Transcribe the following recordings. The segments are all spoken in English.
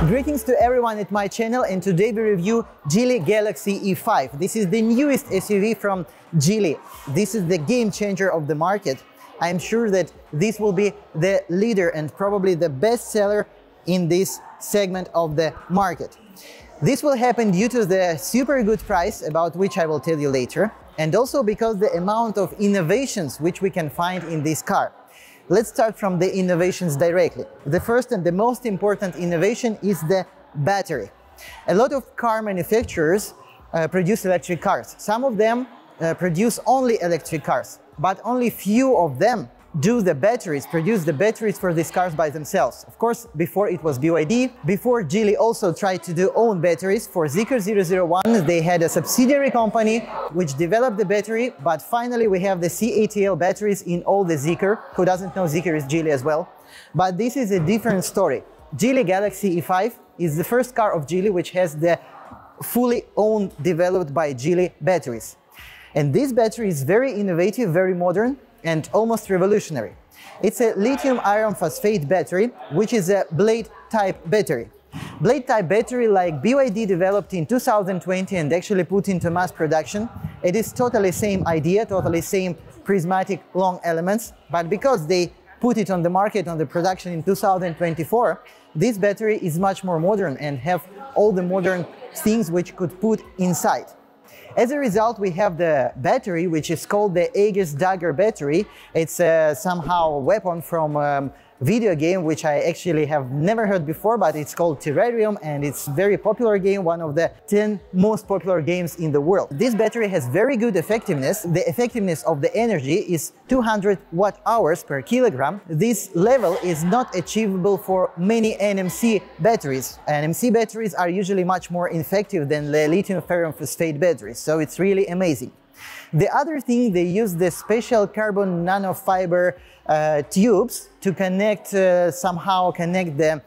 Greetings to everyone at my channel, and today we review Geely Galaxy E5. This is the newest SUV from Geely. This is the game changer of the market. I'm sure that this will be the leader and probably the best seller in this segment of the market. This will happen due to the super good price, about which I will tell you later, and also because the amount of innovations which we can find in this car. Let's start from the innovations directly. The first and the most important innovation is the battery. A lot of car manufacturers produce electric cars. Some of them produce only electric cars, but only few of them produce the batteries for these cars by themselves. Of course, before it was BYD. Before, Geely also tried to do own batteries. For Zeekr 001, they had a subsidiary company which developed the battery, but finally we have the CATL batteries in all the Zeekr. Who doesn't know, Zeekr is Geely as well. But this is a different story. Geely Galaxy E5 is the first car of Geely which has the fully owned, developed by Geely batteries. And this battery is very innovative, very modern, and almost revolutionary. It's a lithium iron phosphate battery, which is a blade type battery. Blade type battery like BYD developed in 2020 and actually put into mass production. It is totally same idea, totally same prismatic long elements, but because they put it on the market, on the production in 2024, this battery is much more modern and have all the modern things which could put inside. As a result, we have the battery, which is called the Aegis Dagger battery. It's somehow a weapon from video game, which I actually have never heard before, but it's called Terrarium, and it's a very popular game, one of the 10 most popular games in the world. This battery has very good effectiveness. The effectiveness of the energy is 200 watt-hours per kilogram. This level is not achievable for many NMC batteries. NMC batteries are usually much more effective than the lithium ferrum phosphate batteries, so it's really amazing. The other thing, they use the special carbon nanofiber tubes to connect, somehow connect the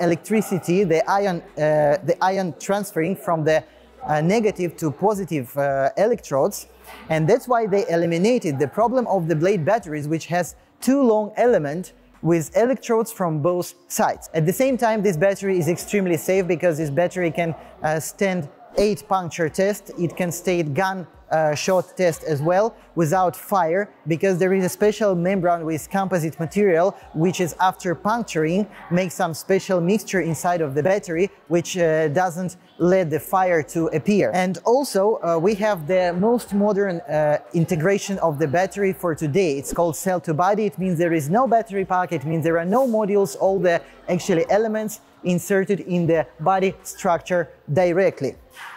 electricity, the ion transferring from the negative to positive electrodes. And that's why they eliminated the problem of the blade batteries, which has two long elements with electrodes from both sides. At the same time, this battery is extremely safe because this battery can stand 8 puncture test. It can stand gun shot test as well without fire, because there is a special membrane with composite material which is, after puncturing, makes some special mixture inside of the battery which doesn't let the fire to appear. And also we have the most modern integration of the battery for today. It's called cell to body. It means there is no battery pack, it means there are no modules, all the actually elements inserted in the body structure directly.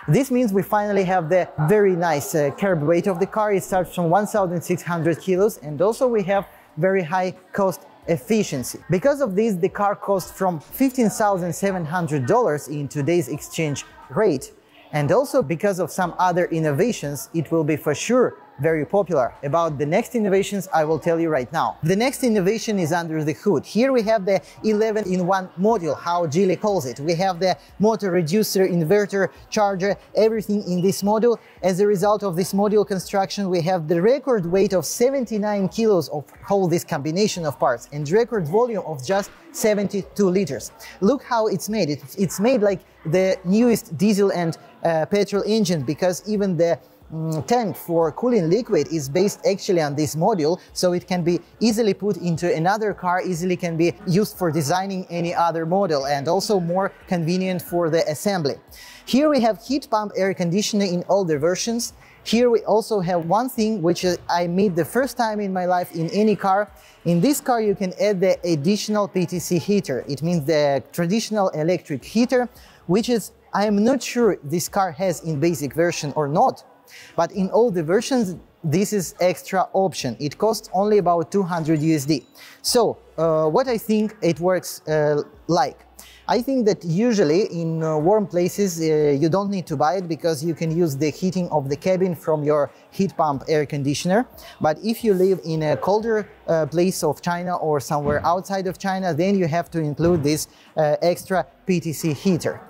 This means we finally have the very nice carb weight of the car. It starts from 1,600 kilos, and also we have very high cost efficiency. Because of this, the car costs from $15,700 in today's exchange rate. And also because of some other innovations, it will be for sure very popular. About the next innovations, I will tell you right now. The next innovation is under the hood. Here we have the 11-in-1 module, how Geely calls it. We have the motor reducer, inverter, charger, everything in this module. As a result of this module construction, we have the record weight of 79 kilos of whole this combination of parts, and record volume of just 72 liters. Look how it's made. It's made like the newest diesel and petrol engine, because even the tank for cooling liquid is based actually on this module, so it can be easily put into another car, easily can be used for designing any other model, and also more convenient for the assembly. Here we have heat pump air conditioner in all the versions. Here we also have one thing which I made the first time in my life in any car. In this car you can add the additional PTC heater. It means the traditional electric heater, which is, I am not sure this car has in basic version or not. But in all the versions, this is extra option. It costs only about 200 USD. So what I think it works like. I think that usually in warm places you don't need to buy it, because you can use the heating of the cabin from your heat pump air conditioner. But if you live in a colder place of China or somewhere outside of China, then you have to include this extra PTC heater.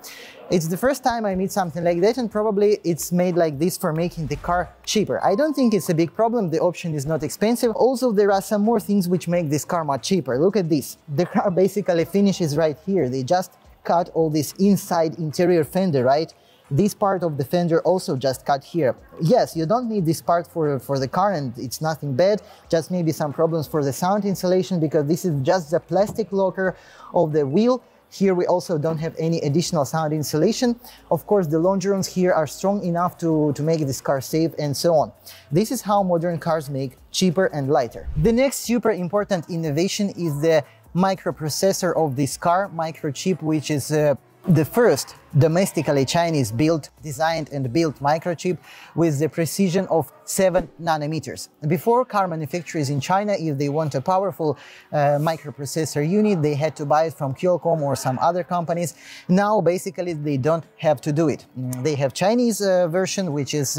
It's the first time I meet something like that, and probably it's made like this for making the car cheaper. I don't think it's a big problem, the option is not expensive. Also, there are some more things which make this car much cheaper. Look at this. The car basically finishes right here. They just cut all this inside interior fender, right? This part of the fender also just cut here. Yes, you don't need this part for the car, and it's nothing bad, just maybe some problems for the sound insulation, because this is just the plastic locker of the wheel. Here we also don't have any additional sound insulation. Of course, the longerons here are strong enough to make this car safe and so on. This is how modern cars make cheaper and lighter. The next super important innovation is the microprocessor of this car, microchip, which is the first domestically Chinese built, designed and built microchip with the precision of 7 nanometers. Before, car manufacturers in China, if they want a powerful microprocessor unit, they had to buy it from Qualcomm or some other companies. Now, basically, they don't have to do it. They have Chinese version, which is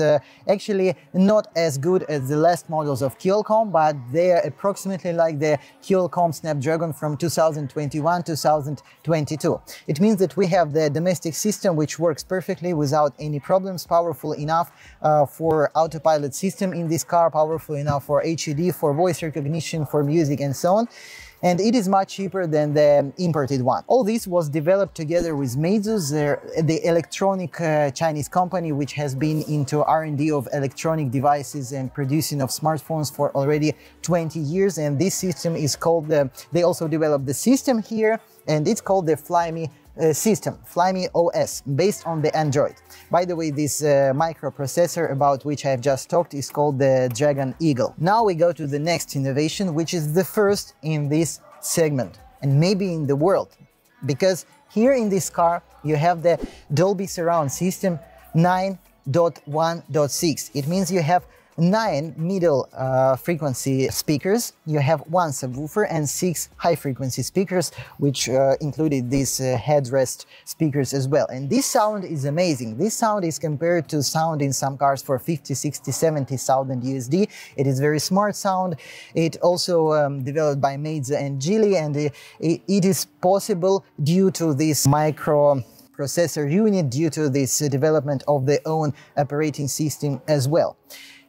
actually not as good as the last models of Qualcomm, but they are approximately like the Qualcomm Snapdragon from 2021-2022. It means that we have the domestic system which works perfectly without any problems, powerful enough for autopilot system in this car, powerful enough for HUD, for voice recognition, for music and so on. And it is much cheaper than the imported one. All this was developed together with Meizu, the electronic Chinese company which has been into R&D of electronic devices and producing of smartphones for already 20 years. And this system is called, they also developed the system here, and it's called the Flyme system, Flyme OS, based on the Android. By the way, this microprocessor about which I have just talked is called the Dragon Eagle. Now we go to the next innovation, which is the first in this segment and maybe in the world, because here in this car you have the Dolby surround system 9.1.6. It means you have 9 middle frequency speakers, you have 1 subwoofer and 6 high frequency speakers, which included these headrest speakers as well. And this sound is amazing. This sound is compared to sound in some cars for 50, 60, 70,000 USD. It is very smart sound. It also developed by Meizu and Geely, and it is possible due to this microprocessor unit, due to this development of their own operating system as well.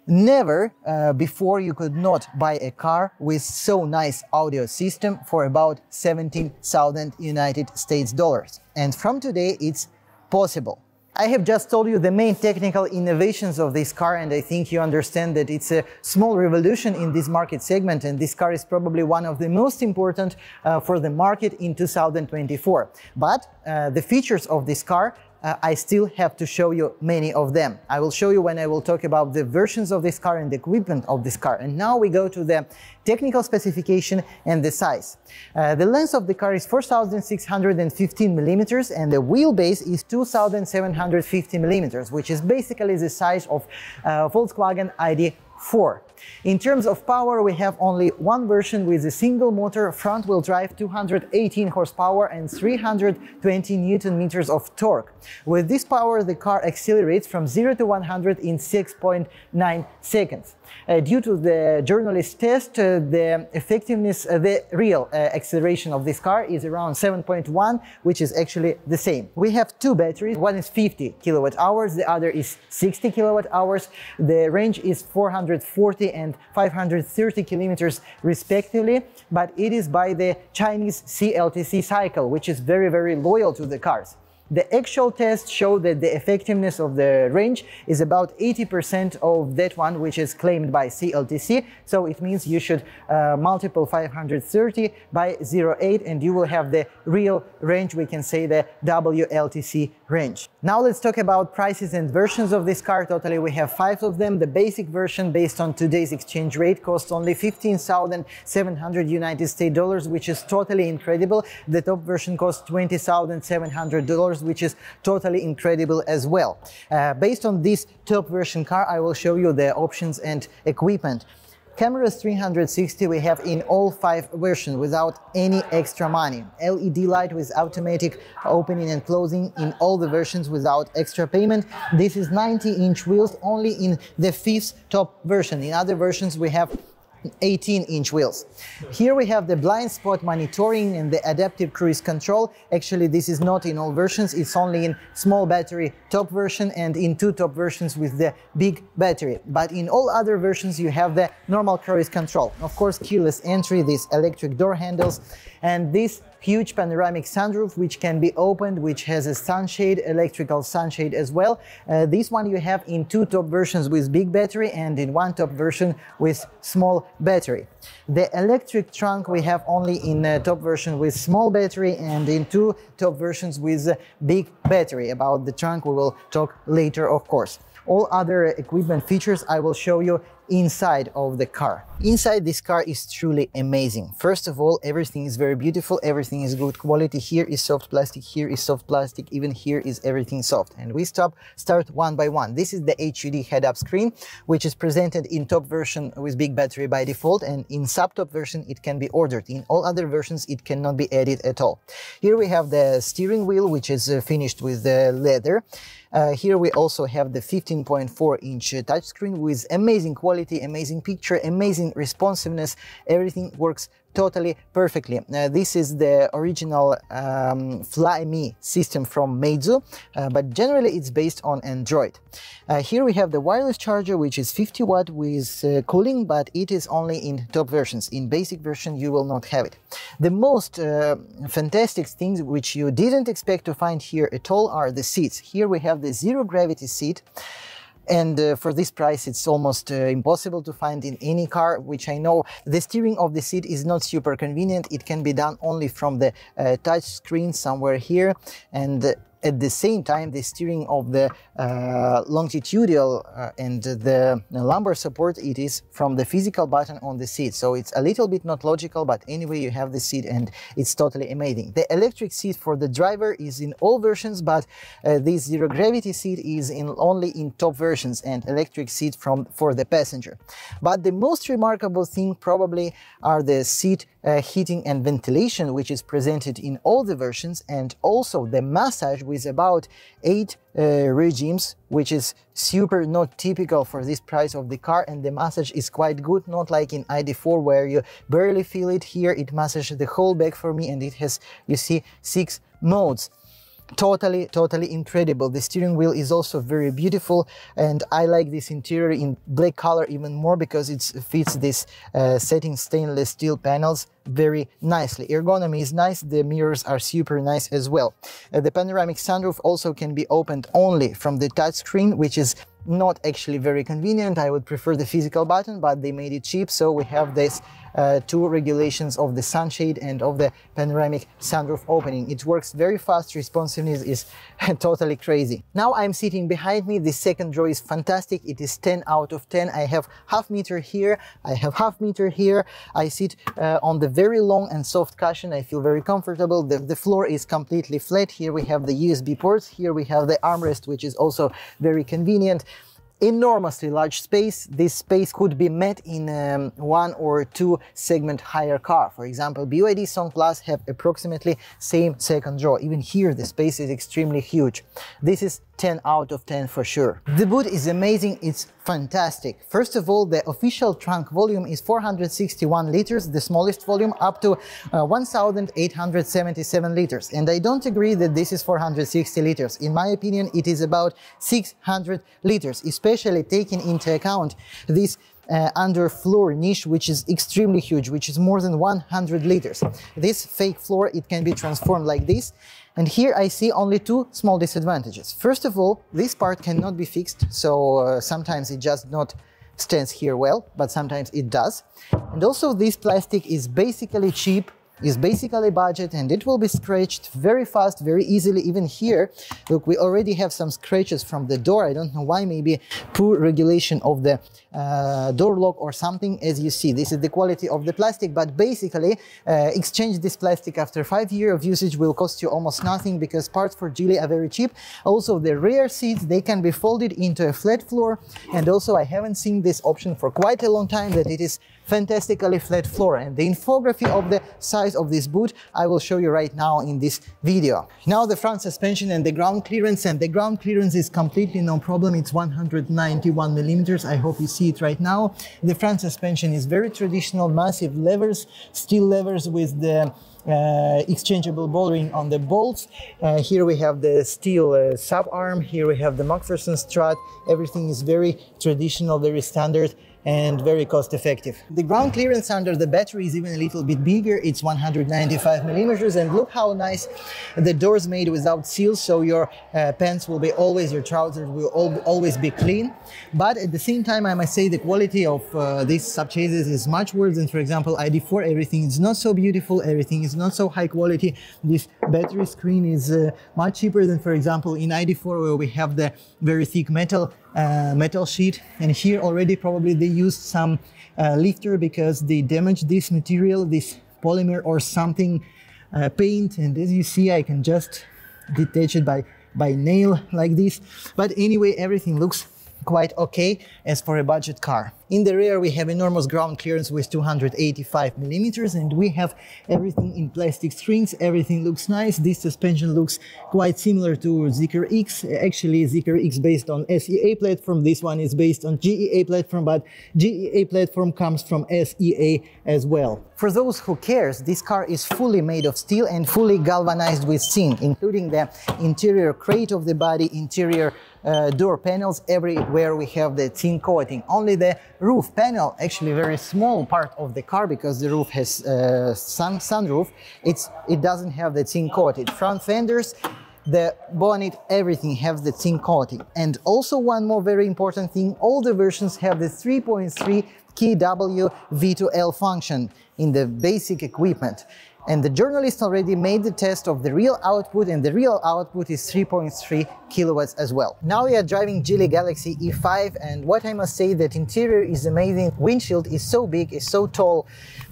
Never before you could not buy a car with so nice audio system for about 17,000 United States dollars. And from today it's possible. I have just told you the main technical innovations of this car, and I think you understand that it's a small revolution in this market segment, and this car is probably one of the most important for the market in 2024. But the features of this car, I still have to show you many of them. I will show you when I will talk about the versions of this car and the equipment of this car. And now we go to the technical specification and the size. The length of the car is 4,615 millimeters and the wheelbase is 2,750 millimeters, which is basically the size of Volkswagen ID.4. In terms of power, we have only one version with a single motor, front-wheel drive, 218 horsepower and 320 Newton meters of torque. With this power, the car accelerates from 0 to 100 in 6.9 seconds. Due to the journalist test, the effectiveness, the real acceleration of this car is around 7.1, which is actually the same. We have two batteries. One is 50 kilowatt hours, the other is 60 kilowatt hours. The range is 440 and 530 kilometers respectively, but it is by the Chinese CLTC cycle, which is very, very loyal to the cars. The actual tests show that the effectiveness of the range is about 80% of that one which is claimed by CLTC, so it means you should multiply 530 by 0.8 and you will have the real range, we can say the WLTC range. Now let's talk about prices and versions of this car. Totally we have 5 of them. The basic version based on today's exchange rate costs only 15,700 United States dollars, which is totally incredible. The top version costs $20,700, which is totally incredible as well. Based on this top version car, I will show you the options and equipment. Cameras 360 we have in all 5 versions without any extra money. LED light with automatic opening and closing in all the versions without extra payment. This is 90-inch wheels only in the 5th top version. In other versions we have 18-inch wheels. Here we have the blind spot monitoring and the adaptive cruise control. Actually, this is not in all versions, it's only in small battery top version and in 2 top versions with the big battery. But in all other versions you have the normal cruise control. Of course, keyless entry, these electric door handles, and this huge panoramic sunroof which can be opened, which has a sunshade, electrical sunshade as well. This one you have in two top versions with big battery and in one top version with small battery. The electric trunk we have only in top version with small battery and in two top versions with big battery. About the trunk we will talk later, of course. All other equipment features I will show you inside of the car. Inside this car is truly amazing. First of all, everything is very beautiful, everything is good quality. Here is soft plastic, here is soft plastic, even here is everything soft. And we start one by one. This is the HUD head-up screen, which is presented in top version with big battery by default, and in sub-top version it can be ordered. In all other versions it cannot be added at all. Here we have the steering wheel, which is finished with the leather. Here we also have the 15.4-inch touchscreen with amazing quality, amazing picture, amazing responsiveness. Everything works totally perfectly. This is the original Fly Me system from Meizu, but generally it's based on Android. Here we have the wireless charger, which is 50 watt with cooling, but it is only in top versions. In basic version you will not have it. The most fantastic things which you didn't expect to find here at all are the seats. Here we have the zero gravity seat. And for this price it's almost impossible to find in any car, which I know. The steering of the seat is not super convenient. It can be done only from the touch screen somewhere here, and at the same time the steering of the longitudinal and the lumbar support, it is from the physical button on the seat. So it's a little bit not logical, but anyway you have the seat and it's totally amazing. The electric seat for the driver is in all versions, but this zero gravity seat is only in top versions, and electric seat for the passenger. But the most remarkable thing probably are the seat heating and ventilation, which is presented in all the versions, and also the massage with about 8 regimes, which is super not typical for this price of the car, and the massage is quite good, not like in ID4 where you barely feel it. Here it massages the whole back for me, and it has, you see, 6 modes. Totally incredible. The steering wheel is also very beautiful, and I like this interior in black color even more because it fits this satin stainless steel panels very nicely. Ergonomy is nice, the mirrors are super nice as well. The panoramic sunroof also can be opened only from the touchscreen, which is not actually very convenient. I would prefer the physical button, but they made it cheap, so we have this two regulations of the sunshade and of the panoramic sunroof opening. It works very fast, responsiveness is totally crazy. Now I'm sitting behind me, the second row is fantastic, it is 10 out of 10. I have half meter here, I have half meter here, I sit on the very long and soft cushion, I feel very comfortable. The floor is completely flat. Here we have the USB ports, here we have the armrest, which is also very convenient. Enormously large space. This space could be met in one or two segment higher car. For example, BYD Song Plus have approximately same second row. Even here the space is extremely huge. This is 10 out of 10 for sure. The boot is amazing, it's fantastic. First of all, the official trunk volume is 461 liters, the smallest volume, up to 1877 liters. And I don't agree that this is 460 liters. In my opinion, it is about 600 liters, especially taking into account this underfloor niche, which is extremely huge, which is more than 100 liters. This fake floor, it can be transformed like this. And here I see only two small disadvantages. First of all, this part cannot be fixed, so sometimes it just not stands here well, but sometimes it does. And also this plastic is basically cheap, is basically budget, and it will be scratched very fast, very easily. Even here, look, we already have some scratches from the door. I don't know why, maybe poor regulation of the door lock or something. As you see, this is the quality of the plastic, but basically exchange this plastic after 5 years of usage will cost you almost nothing, because parts for Geely are very cheap. Also, the rear seats, they can be folded into a flat floor, and also I haven't seen this option for quite a long time, that it is fantastically flat floor. And the infography of the size of this boot I will show you right now in this video. Now the front suspension and the ground clearance, and the ground clearance is completely no problem. It's 191 millimeters. I hope you see it right now. The front suspension is very traditional, massive levers, steel levers with the exchangeable ball ring on the bolts. Here we have the steel sub arm. Here we have the McPherson strut. Everything is very traditional, very standard. and very cost effective. The ground clearance under the battery is even a little bit bigger. It's 195 millimeters, and look how nice the doors made without seals, so your pants will be always, your trousers will always be clean. But at the same time, I must say the quality of these subchases is much worse than, for example, ID4. Everything is not so beautiful, everything is not so high quality. This battery screen is much cheaper than, for example, in ID4, where we have the very thick metal sheet, and here already probably they used some lifter because they damaged this material, this polymer or something, paint, and as you see I can just detach it by nail like this. But anyway, everything looks quite okay as for a budget car. In the rear we have enormous ground clearance with 285 millimeters, and we have everything in plastic strings. Everything looks nice. This suspension looks quite similar to Zeekr X. Actually, Zeekr X based on SEA platform. This one is based on GEA platform, but GEA platform comes from SEA as well. For those who cares, this car is fully made of steel and fully galvanized with zinc, including the interior crate of the body, interior door panels. Everywhere we have the zinc coating. Only the roof panel, actually very small part of the car, because the roof has sunroof, it doesn't have the zinc coating. Front fenders, the bonnet, everything has the zinc coating. And also one more very important thing, all the versions have the 3.3 kW V2L function in the basic equipment. And the journalist already made the test of the real output, and the real output is 3.3 kilowatts as well. Now we are driving Geely Galaxy E5, and what I must say, that interior is amazing. Windshield is so big, is so tall.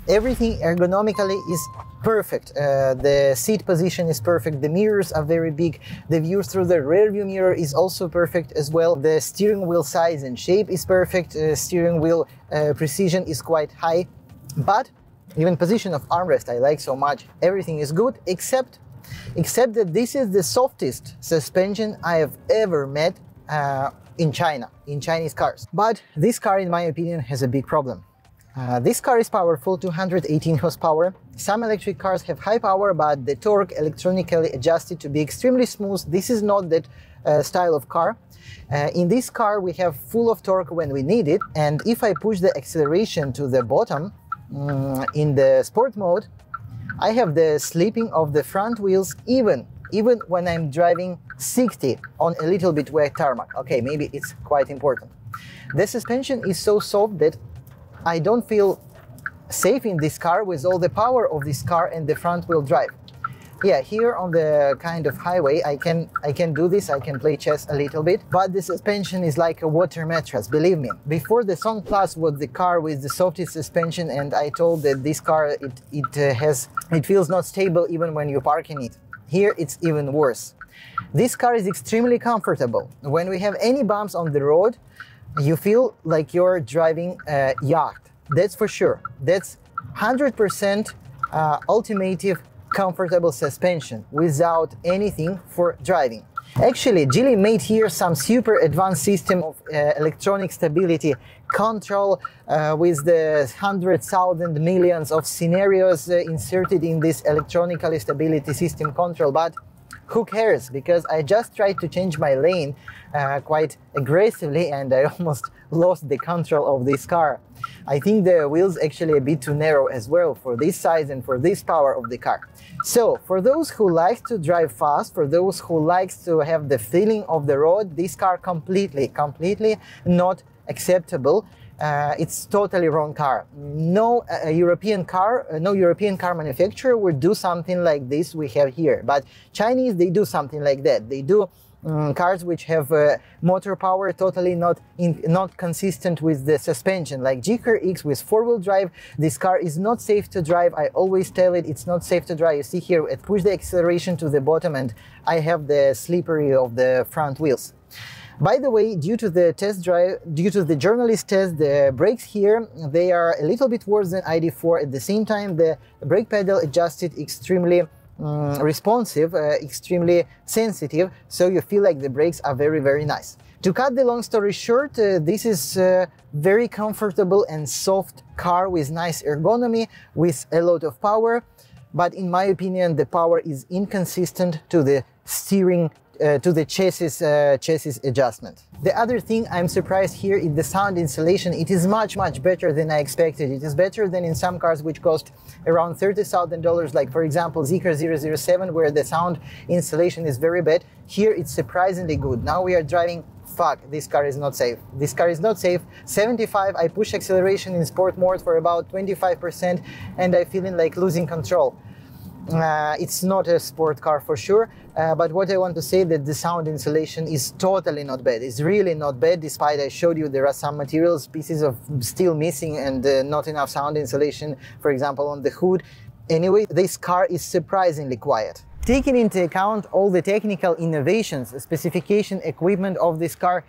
Everything ergonomically is perfect. The seat position is perfect. The mirrors are very big. The view through the rear view mirror is also perfect as well. The steering wheel size and shape is perfect. Steering wheel precision is quite high. But even position of armrest I like so much. Everything is good except that this is the softest suspension I have ever met in China, in Chinese cars. But this car, in my opinion, has a big problem. This car is powerful, 218 horsepower. Some electric cars have high power, but the torque electronically adjusted to be extremely smooth. This is not that style of car. In this car we have full of torque when we need it, and if I push the acceleration to the bottom, in the sport mode, I have the slipping of the front wheels even when I'm driving 60 on a little bit wet tarmac. Okay, maybe it's quite important. The suspension is so soft that I don't feel safe in this car with all the power of this car and the front wheel drive. Yeah, here on the kind of highway I can do this, I can play chess a little bit, but the suspension is like a water mattress, believe me. Before, the Song Plus was the car with the softest suspension, and I told that this car it feels not stable even when you park in it. Here it's even worse. This car is extremely comfortable. When we have any bumps on the road, you feel like you're driving a yacht. That's for sure. That's 100% ultimate comfortable suspension without anything for driving. Actually, Geely made here some super advanced system of electronic stability control with the 100,000 millions of scenarios inserted in this electronically stability system control. But who cares, because I just tried to change my lane quite aggressively and I almost lost the control of this car. I think the wheels actually a bit too narrow as well for this size and for this power of the car. So for those who like to drive fast, for those who likes to have the feeling of the road, this car completely not acceptable. It's totally wrong car. No European car manufacturer would do something like this we have here. But Chinese, they do something like that. They do cars which have motor power totally not consistent with the suspension, like Zeekr X with four-wheel drive. This car is not safe to drive. I always tell it, it's not safe to drive. You see here, it push the acceleration to the bottom and I have the slippery of the front wheels. By the way, due to the journalist test, the brakes here, they are a little bit worse than ID4. At the same time, the brake pedal adjusted extremely responsive, extremely sensitive, so you feel like the brakes are very nice. To cut the long story short, this is a very comfortable and soft car with nice ergonomy, with a lot of power, but in my opinion the power is inconsistent to the steering to the chassis adjustment. The other thing I'm surprised here is the sound insulation. It is much better than I expected. It is better than in some cars which cost around $30,000, like for example Zeekr 007, where the sound insulation is very bad. Here it's surprisingly good. Now we are driving. Fuck, this car is not safe. This car is not safe. 75, I push acceleration in sport mode for about 25% and I feeling like losing control. It's not a sport car for sure, but what I want to say that the sound insulation is totally not bad. It's really not bad, despite I showed you there are some materials, pieces of steel missing and not enough sound insulation, for example on the hood. Anyway, this car is surprisingly quiet. Taking into account all the technical innovations, specification, equipment of this car,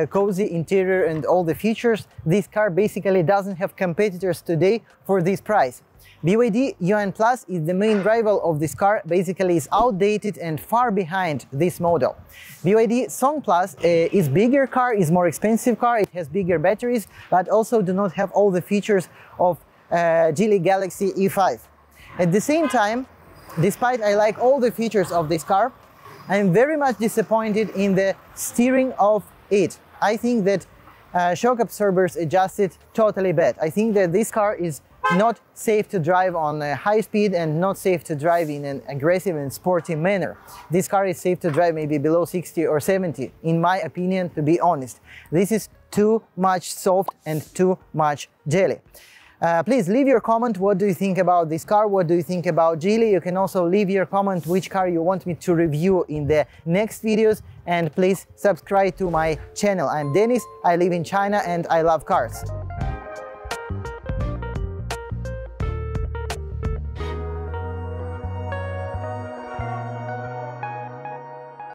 cozy interior and all the features, this car basically doesn't have competitors today for this price. BYD UN Plus is the main rival of this car, basically is outdated and far behind this model. BYD Song Plus is bigger car, is more expensive car, it has bigger batteries, but also do not have all the features of Geely Galaxy E5. At the same time, despite I like all the features of this car, I am very much disappointed in the steering of it. I think that shock absorbers adjusted totally bad. I think that this car is not safe to drive on high speed and not safe to drive in an aggressive and sporty manner. This car is safe to drive maybe below 60 or 70, in my opinion, to be honest. This is too much soft and too much jelly. Please leave your comment. What do you think about this car? What do you think about Geely? You can also leave your comment which car you want me to review in the next videos, and please subscribe to my channel. I'm Dennis, I live in China and I love cars.